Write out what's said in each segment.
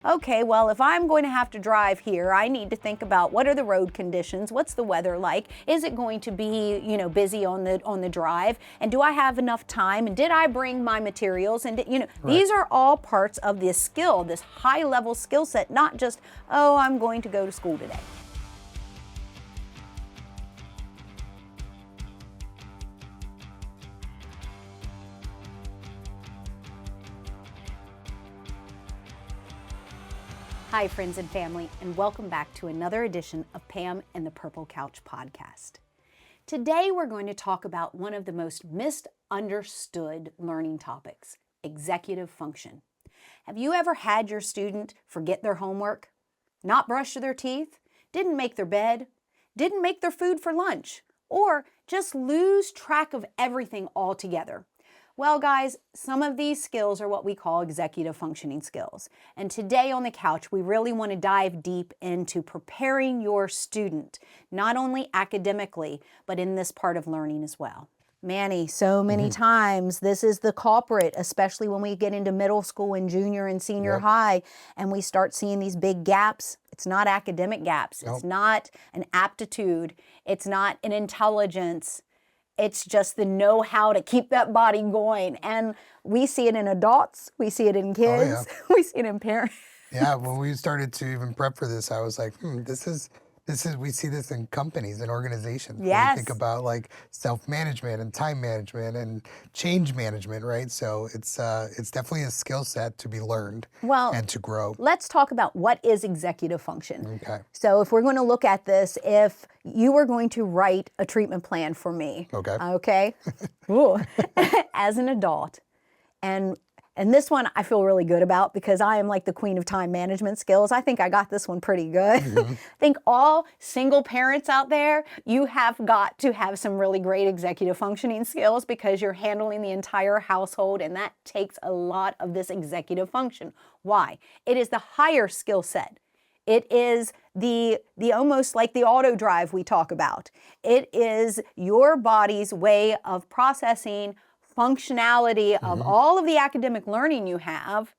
Okay, well, if I'm going to have to drive here, I need to think about what are the road conditions, what's the weather like, is it going to be, busy on the drive, and do I have enough time, and did I bring my materials, and Right. these are all parts of this skill, this high-level skill set, not just, oh, I'm going to go to school today. Hi, friends and family, and welcome back to another edition of Pam and the Purple Couch podcast. Today, we're going to talk about one of the most misunderstood learning topics, executive function. Have you ever had your student forget their homework, not brush their teeth, didn't make their bed, didn't make their food for lunch, or just lose track of everything altogether? Well, guys, some of these skills are what we call executive functioning skills. And today on the couch, we really want to dive deep into preparing your student, not only academically, but in this part of learning as well. Manny, so many times this is the culprit, especially when we get into middle school and junior and senior high, and we start seeing these big gaps. It's not academic gaps. It's not an aptitude. It's not an intelligence. It's just the know-how to keep that body going. And we see it in adults. We see it in kids. We see it in parents. Yeah, when we started to even prep for this, I was like, this is, we see this in companies and organizations. Yes. We think about like self-management and time management and change management, right? So it's definitely a skill set to be learned and to grow. Let's talk about what is executive function. Okay. So if we're going to look at this, if you were going to write a treatment plan for me, okay, as an adult, and this one I feel really good about because I am like the queen of time management skills. I think I got this one pretty good. I think all single parents out there, you have got to have some really great executive functioning skills because you're handling the entire household, and that takes a lot of this executive function. Why? It is the higher skill set. It is the almost like the auto drive we talk about. It is your body's way of processing functionality of all of the academic learning you have,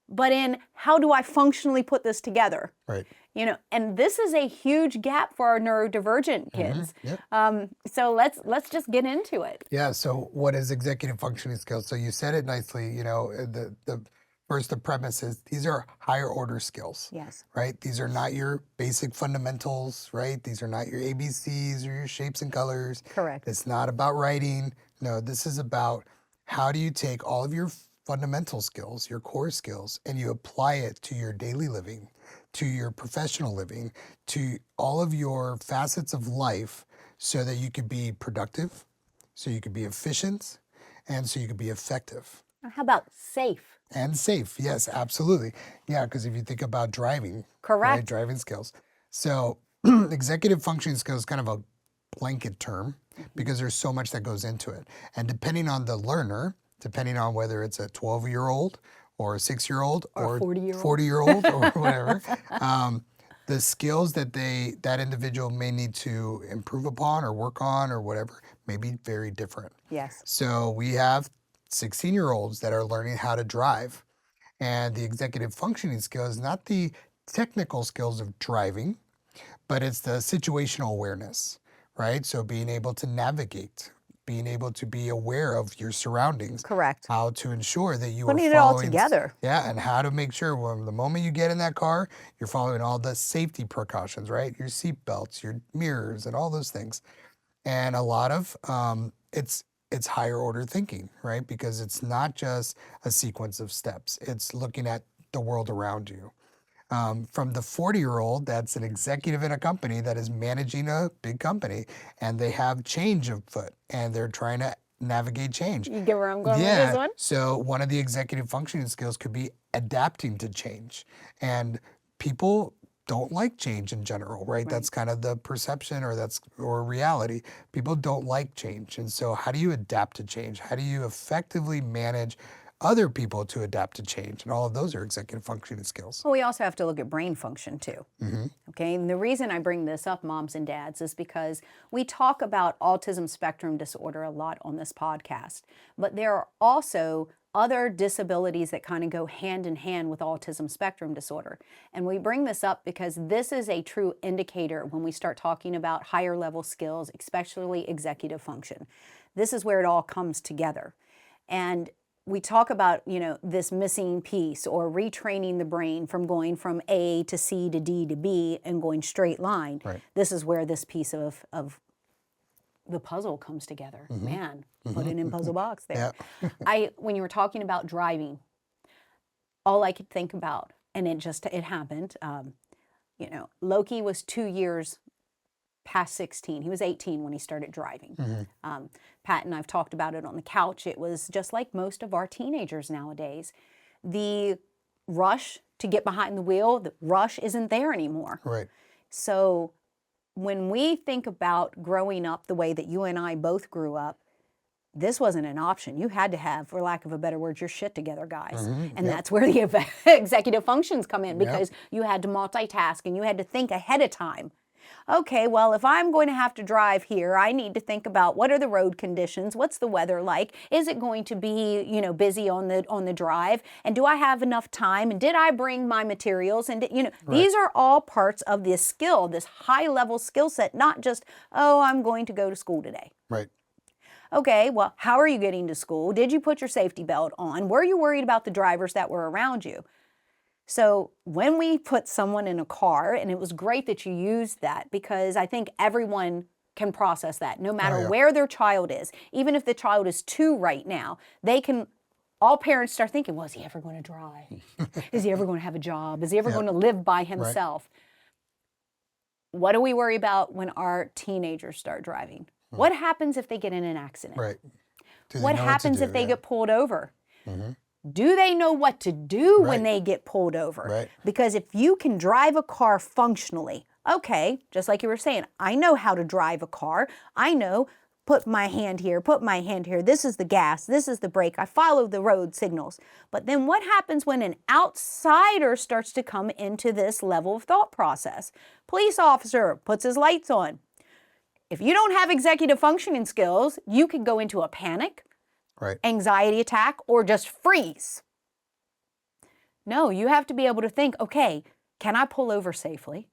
but in how do I functionally put this together? Right. And this is a huge gap for our neurodivergent kids. So let's just get into it. Yeah. So what is executive functioning skills? So you said it nicely. The premise is these are higher order skills. Yes. Right. These are not your basic fundamentals. Right. These are not your ABCs or your shapes and colors. Correct. It's not about writing. No, this is about how do you take all of your fundamental skills, your core skills, and you apply it to your daily living, to your professional living, to all of your facets of life so that you could be productive, so you could be efficient, and so you could be effective. How about safe? And safe, yes, absolutely. Yeah, because if you think about driving, Correct. Right, driving skills. So executive functioning skills is kind of a blanket term because there's so much that goes into it. And depending on the learner, depending on whether it's a 12-year-old or a 6-year-old or 40-year-old or whatever, the skills that that individual may need to improve upon or work on or whatever may be very different. Yes. So we have 16-year-olds that are learning how to drive. And the executive functioning skill is not the technical skills of driving, but it's the situational awareness, right? So being able to navigate, being able to be aware of your surroundings. Correct. How to ensure that you Putting are it all following. together. Yeah, and how to make sure when the moment you get in that car, you're following all the safety precautions, right? Your seat belts, your mirrors, and all those things. And a lot of it's higher order thinking, right? Because it's not just a sequence of steps. It's looking at the world around you. From the 40-year-old that's an executive in a company that is managing a big company and they have change afoot and they're trying to navigate change. You get where I'm going with this one? So one of the executive functioning skills could be adapting to change. And people don't like change in general, right? That's kind of the perception or reality. People don't like change. And so how do you adapt to change? How do you effectively manage other people to adapt to change? And all of those are executive functioning skills. Well, we also have to look at brain function too. Okay, and the reason I bring this up, moms and dads, is because we talk about autism spectrum disorder a lot on this podcast, but there are also other disabilities that kind of go hand in hand with autism spectrum disorder. And we bring this up because this is a true indicator when we start talking about higher level skills, especially executive function. This is where it all comes together. And we talk about, this missing piece or retraining the brain from going from A to C to D to B and going straight line. Right. This is where this piece of the puzzle comes together. Man, put it in puzzle box there. Yeah. When you were talking about driving, all I could think about, and it happened, Loki was 2 years past 16. He was 18 when he started driving. Pat and I've talked about it on the couch. It was just like most of our teenagers nowadays. The rush to get behind the wheel, the rush isn't there anymore. Right. So when we think about growing up the way that you and I both grew up, this wasn't an option. You had to have, for lack of a better word, your shit together, guys. And that's where the executive functions come in, because you had to multitask and you had to think ahead of time. Okay, well, if I'm going to have to drive here, I need to think about what are the road conditions, what's the weather like, is it going to be, busy on the drive, and do I have enough time, and did I bring my materials, and these are all parts of this skill, this high-level skill set, not just, oh, I'm going to go to school today. Right. Okay, well, how are you getting to school? Did you put your safety belt on? Were you worried about the drivers that were around you? So when we put someone in a car, and it was great that you used that, because I think everyone can process that, no matter where their child is. Even if the child is 2 right now, all parents start thinking, well, is he ever going to drive? Is he ever going to have a job? Is he ever going to live by himself? Right. What do we worry about when our teenagers start driving? What happens if they get in an accident? Right. What happens if they get pulled over? Do they know what to do when they get pulled over? Right. Because if you can drive a car functionally, okay, just like you were saying, I know how to drive a car. I know, put my hand here, this is the gas, this is the brake, I follow the road signals. But then what happens when an outsider starts to come into this level of thought process? Police officer puts his lights on. If you don't have executive functioning skills, you could go into a panic, anxiety attack, or just freeze. No, you have to be able to think, okay, can I pull over safely?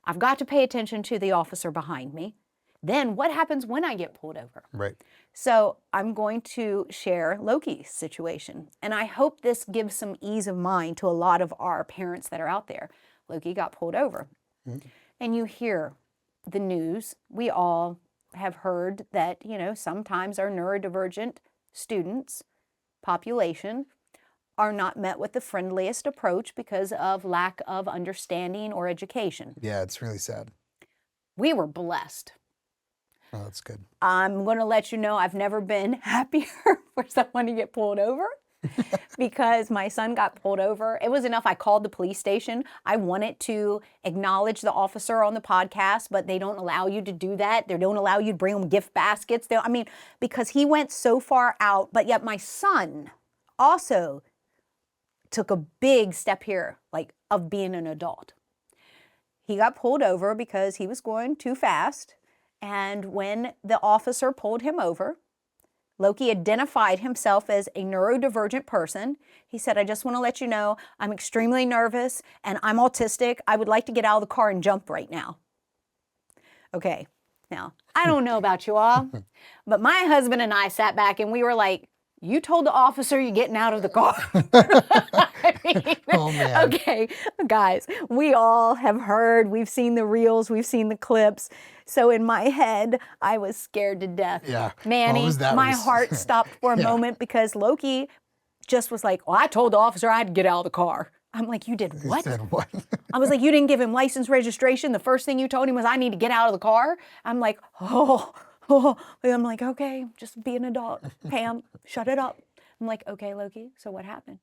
I've got to pay attention to the officer behind me. Then what happens when I get pulled over? Right. So I'm going to share Loki's situation. And I hope this gives some ease of mind to a lot of our parents that are out there. Loki got pulled over. And you hear the news. We all have heard that, sometimes our neurodivergent students, population, are not met with the friendliest approach because of lack of understanding or education. Yeah, it's really sad. We were blessed. Oh, that's good. I'm going to let you know I've never been happier for someone to get pulled over because my son got pulled over. It was enough I called the police station. I wanted to acknowledge the officer on the podcast, but they don't allow you to do that. They don't allow you to bring them gift baskets. Because he went so far out, but yet my son also took a big step here, of being an adult. He got pulled over because he was going too fast. And when the officer pulled him over, Loki identified himself as a neurodivergent person. He said, I just want to let you know, I'm extremely nervous and I'm autistic. I would like to get out of the car and jump right now. Okay, now, I don't know about you all, but my husband and I sat back and we were like, you told the officer you're getting out of the car. Oh, man. Okay, guys, we all have heard, we've seen the reels, we've seen the clips. So in my head, I was scared to death. Yeah. Manny, my heart stopped for a moment because Loki just was like, well, I told the officer I had to get out of the car. I'm like, you did what? You said what? I was like, you didn't give him license registration. The first thing you told him was I need to get out of the car. I'm like, I'm like, okay, just be an adult. Pam, shut it up. I'm like, okay, Loki, so what happened?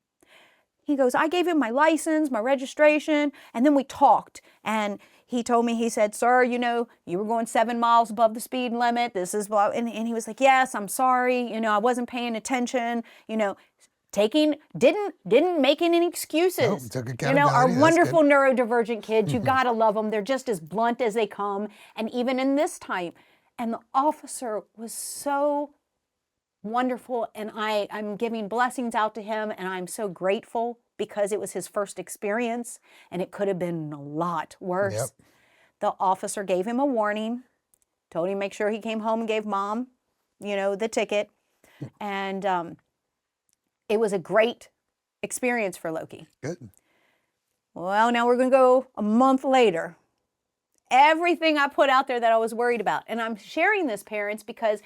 He goes, I gave him my license, my registration, and then we talked. And he told me, he said, sir, you were going 7 miles above the speed limit. This is blah. And he was like, yes, I'm sorry. I wasn't paying attention. Didn't make any excuses. No, took accountability. Our wonderful neurodivergent kids, you gotta love them. They're just as blunt as they come. And even in this time, and the officer was so wonderful, and I'm giving blessings out to him, and I'm so grateful because it was his first experience, and it could have been a lot worse. Yep. The officer gave him a warning, told him to make sure he came home and gave mom, the ticket, and it was a great experience for Loki. Good. Well, now we're going to go a month later. Everything I put out there that I was worried about, and I'm sharing this, parents, because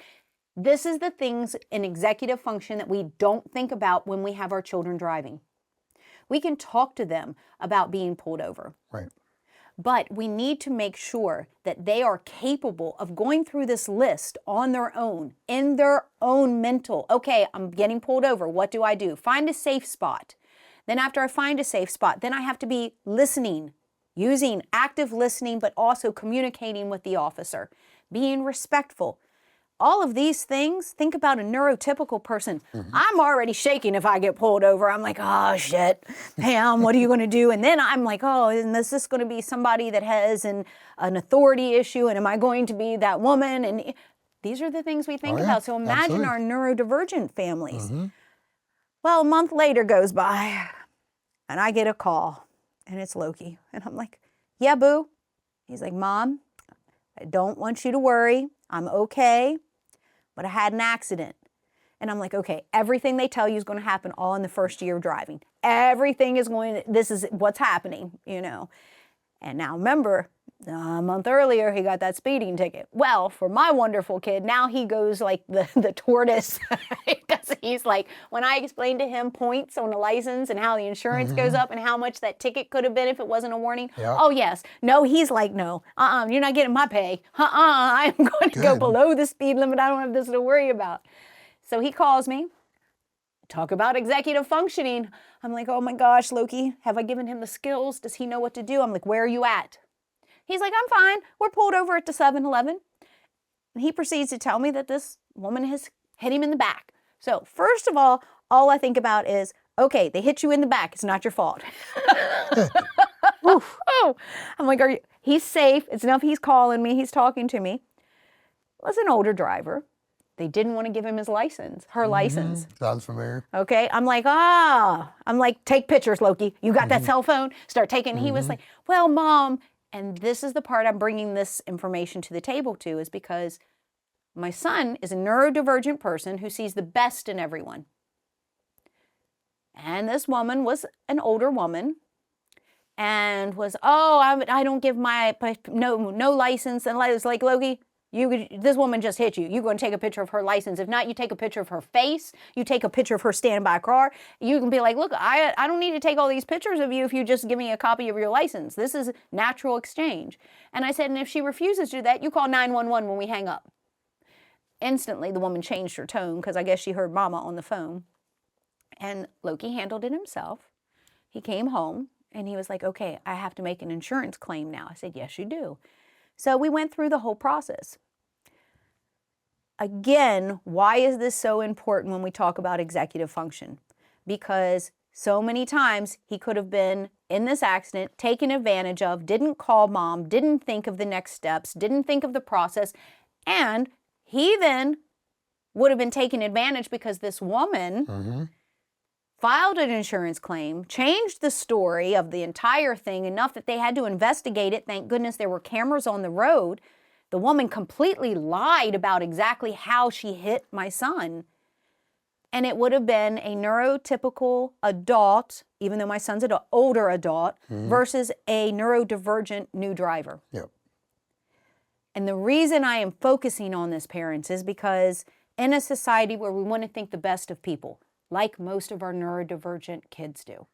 this is the things in executive function that we don't think about when we have our children driving. We can talk to them about being pulled over. Right. But we need to make sure that they are capable of going through this list on their own, in their own mental. Okay, I'm getting pulled over. What do I do? Find a safe spot. Then after I find a safe spot, then I have to be listening, using active listening, but also communicating with the officer, being respectful. All of these things, think about a neurotypical person. I'm already shaking if I get pulled over. I'm like, oh, shit, Pam, what are you going to do? And then I'm like, oh, is this going to be somebody that has an authority issue? And am I going to be that woman? And these are the things we think about. So imagine our neurodivergent families. Well, a month later goes by, and I get a call, and it's Loki. And I'm like, yeah, boo. He's like, Mom, I don't want you to worry. I'm okay, but I had an accident. And I'm like, okay, everything they tell you is going to happen all in the first year of driving. Everything is this is what's happening, And now remember, a month earlier, he got that speeding ticket. Well, for my wonderful kid, now he goes like the tortoise. He's like, when I explained to him points on the license and how the insurance goes up and how much that ticket could have been if it wasn't a warning. Yep. Oh, yes. No, he's like, no, you're not getting my pay. I'm going to go below the speed limit. I don't have this to worry about. So he calls me. Talk about executive functioning. I'm like, oh my gosh, Loki, have I given him the skills? Does he know what to do? I'm like, where are you at? He's like, I'm fine. We're pulled over at the 7-Eleven. And he proceeds to tell me that this woman has hit him in the back. So first of all I think about is, okay, they hit you in the back. It's not your fault. Oh, I'm like, he's safe. It's enough he's calling me. He's talking to me. Was an older driver. They didn't want to give him his license, her license. Sounds familiar. Okay, I'm like, take pictures, Loki. You got that cell phone? Start taking. He was like, well, Mom, and this is the part I'm bringing this information to the table to, is because my son is a neurodivergent person who sees the best in everyone. And this woman was an older woman and was, I don't give my no license. And I was like, Loki, this woman just hit you. You're going to take a picture of her license. If not, you take a picture of her face. You take a picture of her standing by a car. You can be like, look, I don't need to take all these pictures of you if you just give me a copy of your license. This is natural exchange. And I said, and if she refuses to do that, you call 911 when we hang up. Instantly, the woman changed her tone because I guess she heard Mama on the phone. And Loki handled it himself. He came home and he was like, okay, I have to make an insurance claim now. I said, yes, you do. So we went through the whole process. Again, why is this so important when we talk about executive function? Because so many times he could have been in this accident, taken advantage of, didn't call Mom, didn't think of the next steps, didn't think of the process, and he then would have been taken advantage because this woman filed an insurance claim, changed the story of the entire thing enough that they had to investigate it. Thank goodness there were cameras on the road. The woman completely lied about exactly how she hit my son. And it would have been a neurotypical adult, even though my son's an older adult, versus a neurodivergent new driver. Yep. And the reason I am focusing on this, parents, is because in a society where we want to think the best of people, like most of our neurodivergent kids do.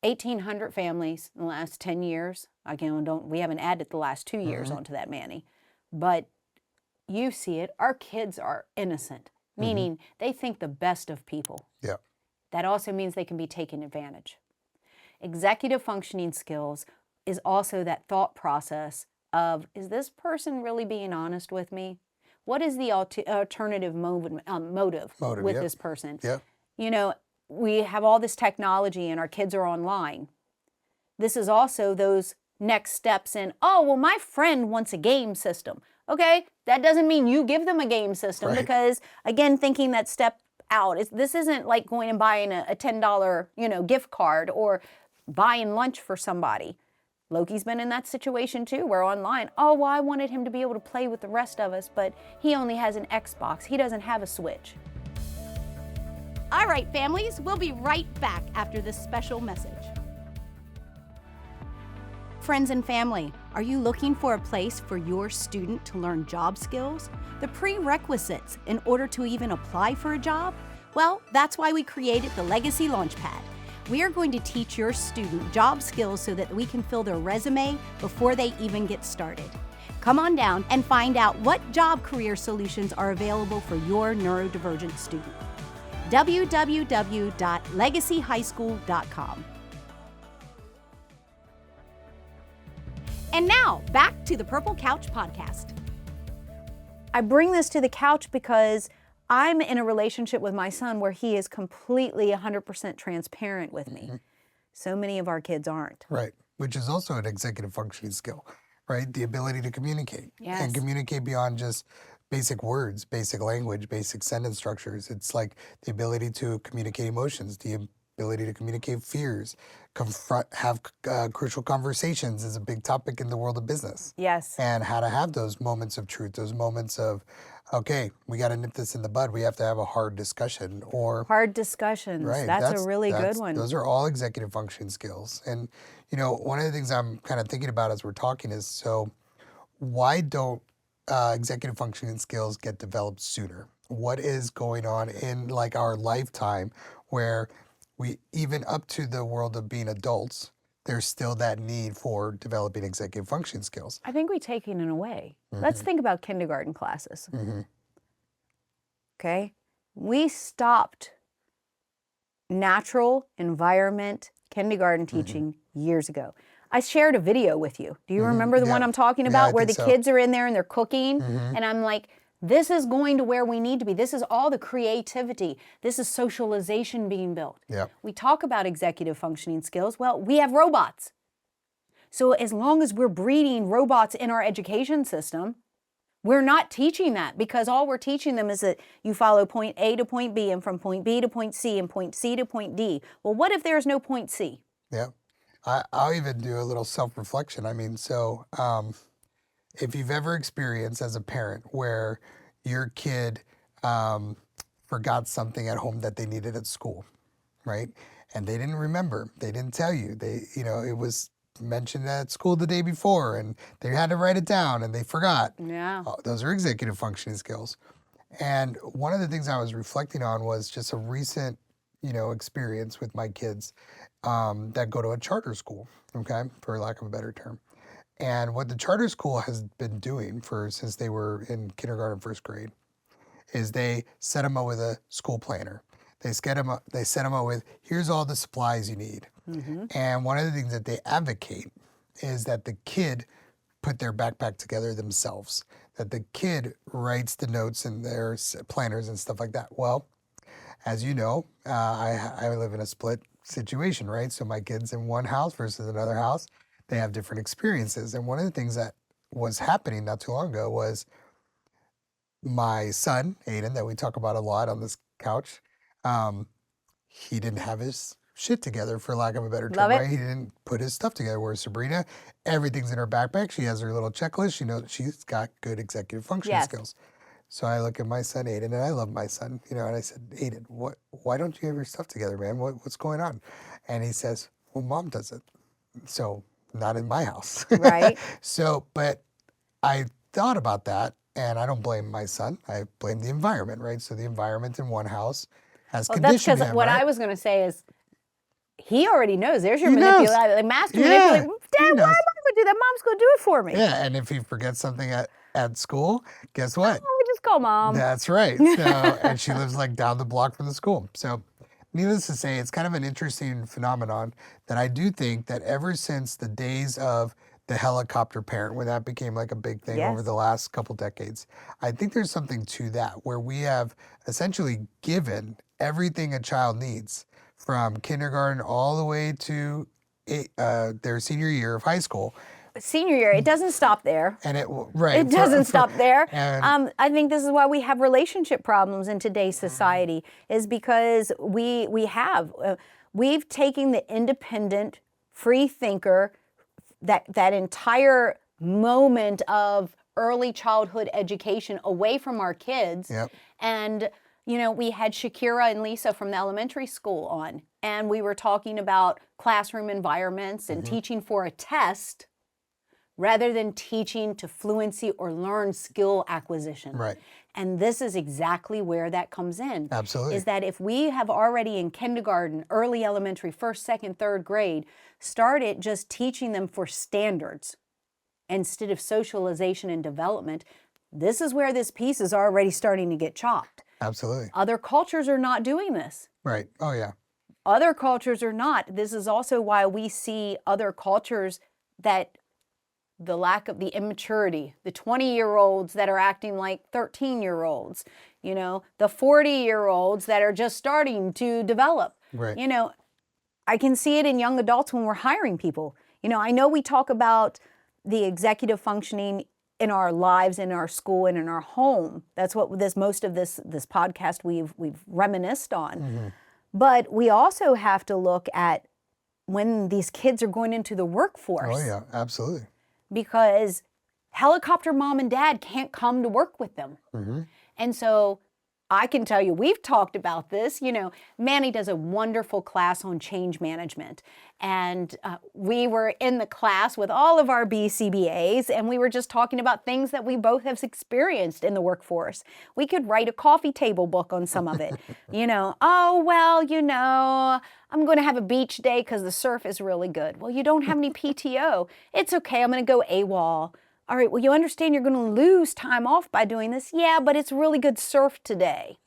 1,800 families in the last 10 years. Again, we haven't added the last 2 years onto that, Manny. But you see it. Our kids are innocent, meaning they think the best of people. Yeah. That also means they can be taken advantage. Executive functioning skills is also that thought process of, is this person really being honest with me? What is the alternative motive with this person? Yeah. You know, we have all this technology and our kids are online. This is also those next steps in, oh, well, my friend wants a game system. Okay, that doesn't mean you give them a game system because, again, thinking that step out, this isn't like going and buying a $10, gift card or buying lunch for somebody. Loki's been in that situation too, where online, oh, well, I wanted him to be able to play with the rest of us, but he only has an Xbox. He doesn't have a Switch. All right, families, we'll be right back after this special message. Friends and family, are you looking for a place for your student to learn job skills? The prerequisites in order to even apply for a job? Well, that's why we created the Legacy Launchpad. We are going to teach your student job skills so that we can fill their resume before they even get started. Come on down and find out what job career solutions are available for your neurodivergent student. www.legacyhighschool.com. And now, back to the Purple Couch podcast. I bring this to the couch because I'm in a relationship with my son where he is completely 100% transparent with me. So many of our kids aren't. Right, which is also an executive functioning skill, right? The ability to communicate. Yes. And communicate beyond just basic words, basic language, basic sentence structures. It's like the ability to communicate emotions, the ability to communicate fears, have crucial conversations is a big topic in the world of business. Yes. And how to have those moments of truth, those moments of, okay, we got to nip this in the bud. We have to have a hard discussion or... Hard discussions. Right. That's a really good one. Those are all executive functioning skills. And, one of the things I'm kind of thinking about as we're talking is, so why don't executive functioning skills get developed sooner? What is going on in like our lifetime where we, even up to the world of being adults, there's still that need for developing executive functioning skills? I think we've taken it away. Let's think about kindergarten classes. Okay? We stopped natural environment kindergarten teaching years ago. I shared a video with you. Do you remember the one I'm talking about where the kids are in there and they're cooking? And I'm like, this is going to where we need to be. This is all the creativity. This is socialization being built. We talk about executive functioning skills. Well, we have robots. So as long as we're breeding robots in our education system, we're not teaching that, because all we're teaching them is that you follow point A to point B and from point B to point C and point C to point D. Well, what if there's no point C? Yeah. I'll even do a little self-reflection. I mean, so if you've ever experienced as a parent where your kid forgot something at home that they needed at school, right? And they didn't remember, they didn't tell you, it was mentioned at school the day before and they had to write it down and they forgot. Yeah. Those are executive functioning skills. And one of the things I was reflecting on was just a recent, experience with my kids that go to a charter school, okay, for lack of a better term. And what the charter school has been doing since they were in kindergarten, first grade, is they set them up with a school planner. They set them up with, here's all the supplies you need. And one of the things that they advocate is that the kid put their backpack together themselves, that the kid writes the notes in their planners and stuff like that. Well, as you know, I live in a split situation, right? So my kid's in one house versus another house. They have different experiences. And one of the things that was happening not too long ago was my son, Aiden, that we talk about a lot on this couch, he didn't have his shit together, for lack of a better term, right? He didn't put his stuff together. Whereas Sabrina, everything's in her backpack. She has her little checklist. She knows she's got good executive functioning skills. So I look at my son, Aiden, and I love my son, and I said, Aiden, why don't you have your stuff together, man? What's going on? And he says, well, Mom does it. So not in my house. Right. But I thought about that, and I don't blame my son. I blame the environment, right? So the environment in one house has conditioned him, what right? I was going to say is, he already knows. There's your manipulator, the master manipulator. Dad, why am I going to do that? Mom's going to do it for me. Yeah, and if he forgets something at school, guess what? Oh, we just call Mom. That's right. So, and she lives like down the block from the school. So needless to say, it's kind of an interesting phenomenon that I do think that ever since the days of the helicopter parent, when that became like a big thing over the last couple decades, I think there's something to that, where we have essentially given everything a child needs from kindergarten all the way to their senior year of high school. senior year, it doesn't stop there. And right. It doesn't stop there. And I think this is why we have relationship problems in today's society, is because we've taken the independent, free thinker, that entire moment of early childhood education away from our kids. Yep. And, we had Shakira and Lisa from the elementary school on, and we were talking about classroom environments and teaching for a test rather than teaching to fluency or learn skill acquisition. Right. And this is exactly where that comes in. Absolutely. Is that if we have already in kindergarten, early elementary, first, second, third grade, started just teaching them for standards instead of socialization and development, this is where this piece is already starting to get chopped. Absolutely. Other cultures are not doing this. Right. Oh, yeah. Other cultures are not. This is also why we see other cultures that the lack of the immaturity, the 20-year-olds that are acting like 13-year-olds, the 40-year-olds that are just starting to develop. Right. I can see it in young adults when we're hiring people. I know we talk about the executive functioning in our lives, in our school, and in our home. That's what most of this podcast we've reminisced on. But we also have to look at when these kids are going into the workforce. Oh, yeah, absolutely. Because helicopter mom and dad can't come to work with them. And so I can tell you, we've talked about this. Manny does a wonderful class on change management. And we were in the class with all of our BCBAs, and we were just talking about things that we both have experienced in the workforce. We could write a coffee table book on some of it. Oh, well, I'm going to have a beach day because the surf is really good. Well, you don't have any PTO. It's okay, I'm going to go AWOL. All right, well, you understand you're going to lose time off by doing this? Yeah, but it's really good surf today.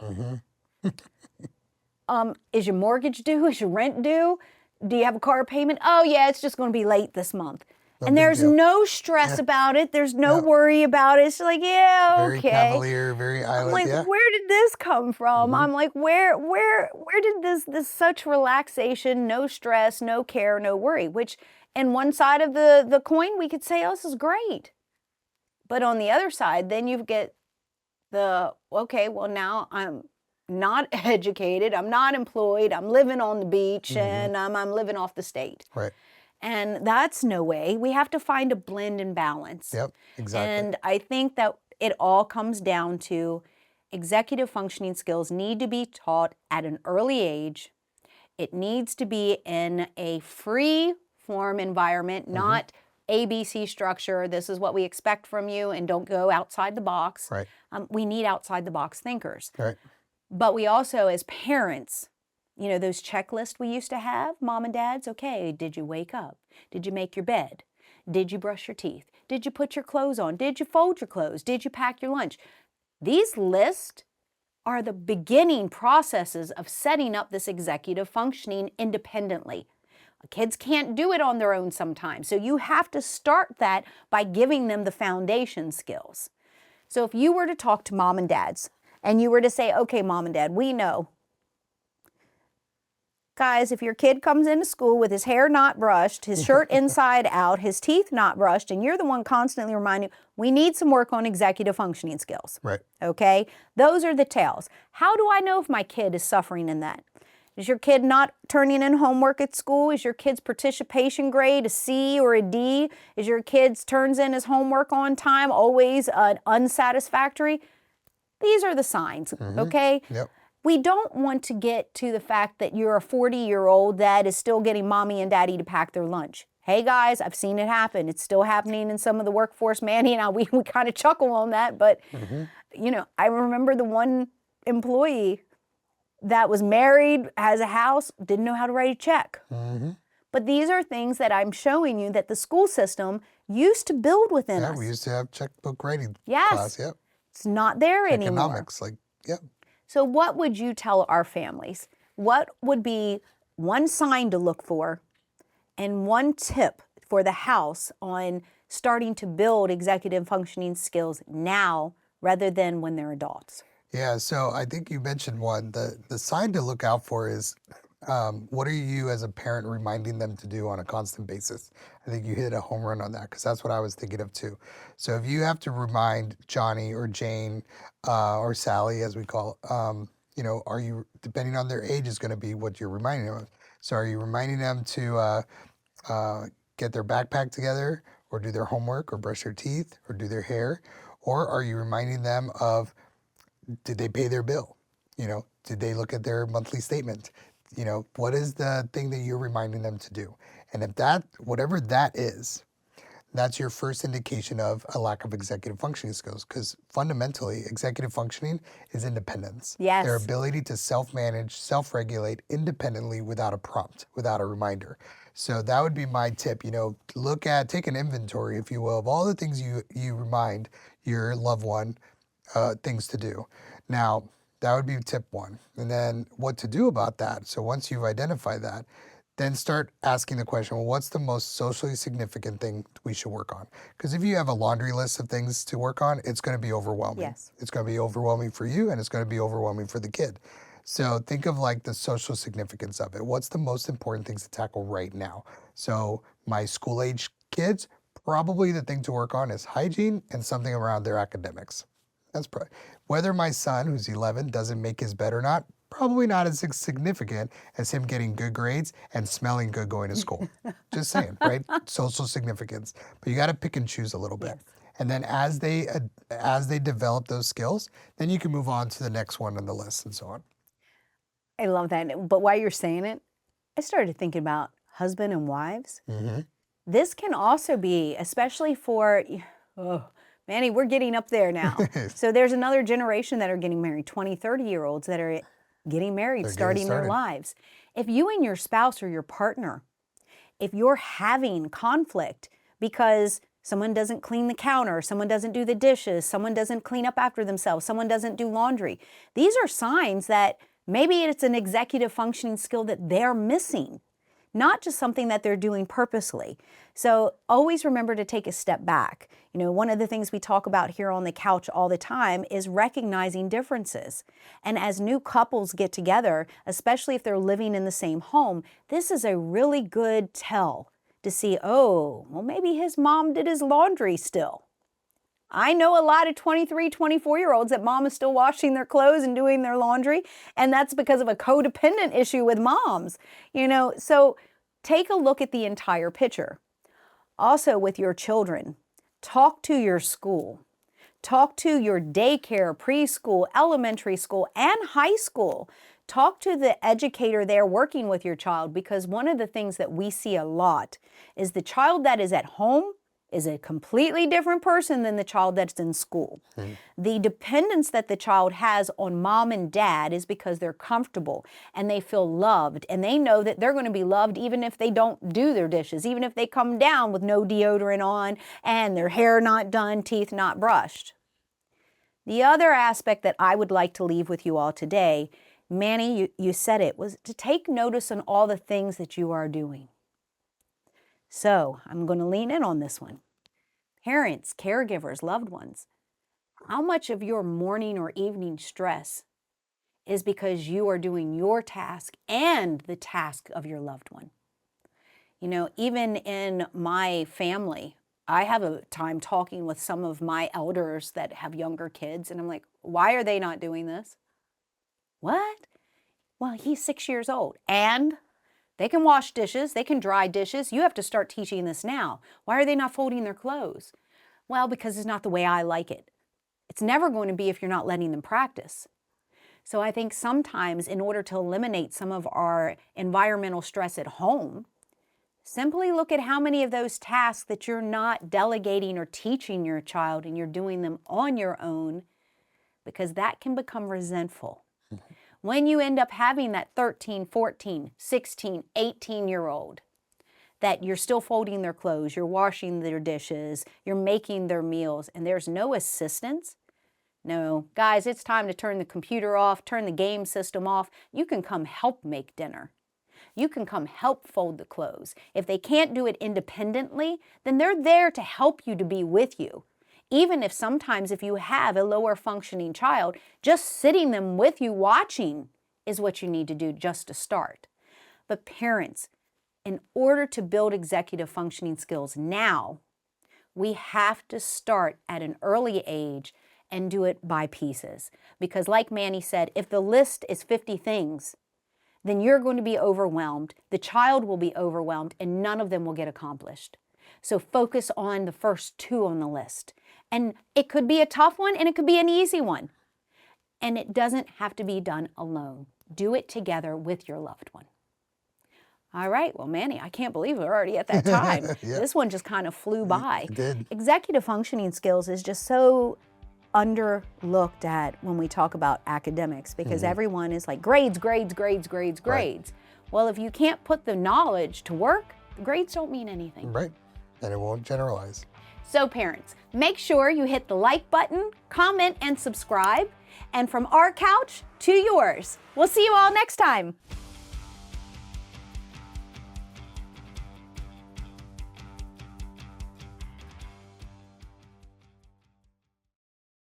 Is your mortgage due? Is your rent due? Do you have a car payment? Oh, yeah, it's just going to be late this month. And there's no stress about it. There's no worry about it. It's like, yeah, okay. Very cavalier, very island. I'm like, where did this come from? I'm like, where did this such relaxation, no stress, no care, no worry? Which, in one side of the coin, we could say, oh, this is great. But on the other side, then you get okay, well, now I'm not educated, I'm not employed, I'm living on the beach, and I'm living off the state. Right. And that's no way. We have to find a blend and balance. Yep, exactly. And I think that it all comes down to executive functioning skills need to be taught at an early age. It needs to be in a free form environment, not ABC structure. This is what we expect from you, and don't go outside the box. Right. We need outside the box thinkers. Right. But we also, as parents, those checklists we used to have, mom and dads, okay, did you wake up? Did you make your bed? Did you brush your teeth? Did you put your clothes on? Did you fold your clothes? Did you pack your lunch? These lists are the beginning processes of setting up this executive functioning independently. Kids can't do it on their own sometimes. So you have to start that by giving them the foundation skills. So if you were to talk to mom and dads and you were to say, okay, mom and dad, we know. Guys, if your kid comes into school with his hair not brushed, his shirt inside out, his teeth not brushed, and you're the one constantly reminding, we need some work on executive functioning skills. Right. Okay? Those are the tales. How do I know if my kid is suffering in that? Is your kid not turning in homework at school? Is your kid's participation grade a C or a D? Is your kid's turns in his homework on time always unsatisfactory? These are the signs, okay? Yep. We don't want to get to the fact that you're a 40-year-old that is still getting mommy and daddy to pack their lunch. Hey guys, I've seen it happen. It's still happening in some of the workforce. Manny and I, we kind of chuckle on that, but I remember the one employee that was married, has a house, didn't know how to write a check. But these are things that I'm showing you that the school system used to build within us. Yeah, we used to have checkbook writing Yes. class, yep. It's not there anymore. Economics, yep. So what would you tell our families? What would be one sign to look for and one tip for the house on starting to build executive functioning skills now rather than when they're adults? Yeah, so I think you mentioned one. The sign to look out for is What are you as a parent reminding them to do on a constant basis? I think you hit a home run on that because that's what I was thinking of too. So if you have to remind Johnny or Jane or Sally, as we call, are you, depending on their age, is going to be what you're reminding them of. So are you reminding them to get their backpack together, or do their homework, or brush their teeth, or do their hair? Or are you reminding them of, did they pay their bill? Did they look at their monthly statement? What is the thing that you're reminding them to do? And if that, whatever that is, that's your first indication of a lack of executive functioning skills, because fundamentally, executive functioning is independence. Yes. Their ability to self-manage, self-regulate independently without a prompt, without a reminder. So that would be my tip. Take an inventory, if you will, of all the things you remind your loved one things to do. Now, that would be tip one. And then what to do about that. So once you've identified that, then start asking the question, well, what's the most socially significant thing we should work on? Because if you have a laundry list of things to work on, it's going to be overwhelming. Yes. It's going to be overwhelming for you, and it's going to be overwhelming for the kid. So think of like the social significance of it. What's the most important things to tackle right now? So my school-age kids, probably the thing to work on is hygiene and something around their academics. That's probably, whether my son, who's 11, doesn't make his bed or not, probably not as significant as him getting good grades and smelling good going to school. Just saying, right? Social significance. But you got to pick and choose a little bit. Yes. And then as they develop those skills, then you can move on to the next one on the list and so on. I love that. But while you're saying it, I started thinking about husband and wives. Mm-hmm. This can also be, especially for, Manny, we're getting up there now. So there's another generation that are getting married, 20, 30-year-olds that are getting married, starting their lives. If you and your spouse or your partner, if you're having conflict because someone doesn't clean the counter, someone doesn't do the dishes, someone doesn't clean up after themselves, someone doesn't do laundry, these are signs that maybe it's an executive functioning skill that they're missing, not just something that they're doing purposely. So always remember to take a step back. One of the things we talk about here on the couch all the time is recognizing differences. And as new couples get together, especially if they're living in the same home, this is a really good tell to see, maybe his mom did his laundry still. I know a lot of 23, 24-year-olds that mom is still washing their clothes and doing their laundry, and that's because of a codependent issue with moms. So take a look at the entire picture. Also with your children, talk to your school. Talk to your daycare, preschool, elementary school, and high school. Talk to the educator there working with your child, because one of the things that we see a lot is the child that is at home is a completely different person than the child that's in school. Mm-hmm. The dependence that the child has on mom and dad is because they're comfortable and they feel loved, and they know that they're going to be loved even if they don't do their dishes, even if they come down with no deodorant on and their hair not done, teeth not brushed. The other aspect that I would like to leave with you all today, Manny, you said it, was to take notice on all the things that you are doing. So I'm going to lean in on this one. Parents, caregivers, loved ones, how much of your morning or evening stress is because you are doing your task and the task of your loved one? Even in my family, I have a time talking with some of my elders that have younger kids, and I'm like, why are they not doing this? What? Well, he's 6 years old, and they can wash dishes, they can dry dishes. You have to start teaching this now. Why are they not folding their clothes? Well, because it's not the way I like it. It's never going to be if you're not letting them practice. So I think sometimes in order to eliminate some of our environmental stress at home, simply look at how many of those tasks that you're not delegating or teaching your child and you're doing them on your own, because that can become resentful. When you end up having that 13, 14, 16, 18-year-old, that you're still folding their clothes, you're washing their dishes, you're making their meals, and there's no assistance. No, guys, it's time to turn the computer off, turn the game system off. You can come help make dinner. You can come help fold the clothes. If they can't do it independently, then they're there to help you, to be with you. Even if sometimes if you have a lower functioning child, just sitting them with you watching is what you need to do just to start. But parents, in order to build executive functioning skills now, we have to start at an early age and do it by pieces. Because like Manny said, if the list is 50 things, then you're going to be overwhelmed, the child will be overwhelmed, and none of them will get accomplished. So focus on the first 2 on the list. And it could be a tough one and it could be an easy one. And it doesn't have to be done alone. Do it together with your loved one. All right, well, Manny, I can't believe we're already at that time. Yeah. This one just kind of flew by. It did. Executive functioning skills is just so underlooked at when we talk about academics, because everyone is like grades, grades, grades, grades, grades. Right. Well, if you can't put the knowledge to work, the grades don't mean anything. Right, and it won't generalize. So parents, make sure you hit the like button, comment, and subscribe. And from our couch to yours, we'll see you all next time.